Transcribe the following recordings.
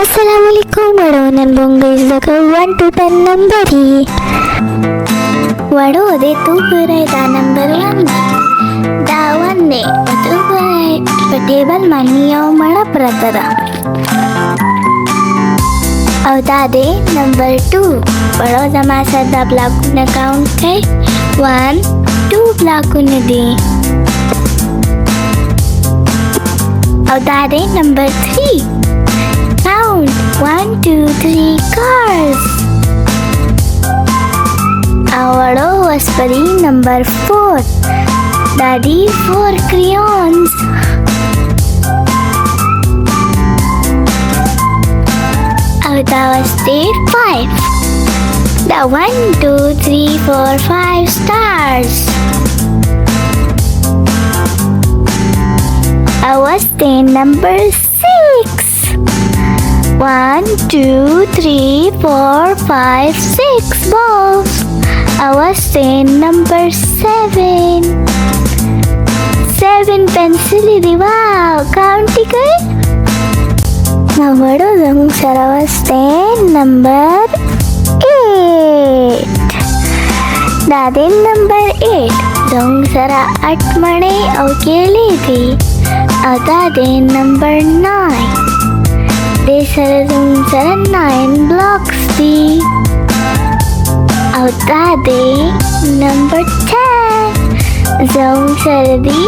Assalamualaikum warahmatullahi wabarakatuh. 1 to 10 number वड़ो दे तू करे दा नंबर 1 दा 1 दे तू करे टेबल मानियो मड़ा प्रतरा और दा दे नंबर 2 बड़ो जमा सदा ब्लॉक न काउंट है 1 2 ब्लॉक न दे और दा दे number 3 count 1 2 3 cars. Our was Pari number 4. Daddy 4 crayons. That was day 5. The 1 2 3 4 5 stars. I was day number 6. 1 2 3 4 5 6 balls. I was saying number 7. 7 pencil idi wow count kar. Now what are the Sara was saying number 8. That is number 8. Dong Sara 8 mane aur keli thi. That is number 9. They Sara dong Sara 9 blocks thi. और दादे number 10 जों सर्दी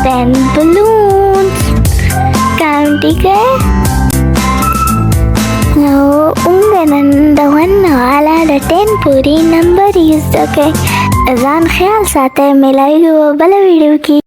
10 balloons county के no उंगे Nandavan वाला 10 पूरी number use के अजान ख्याल साथ है मिलाई वो बला वीडियो की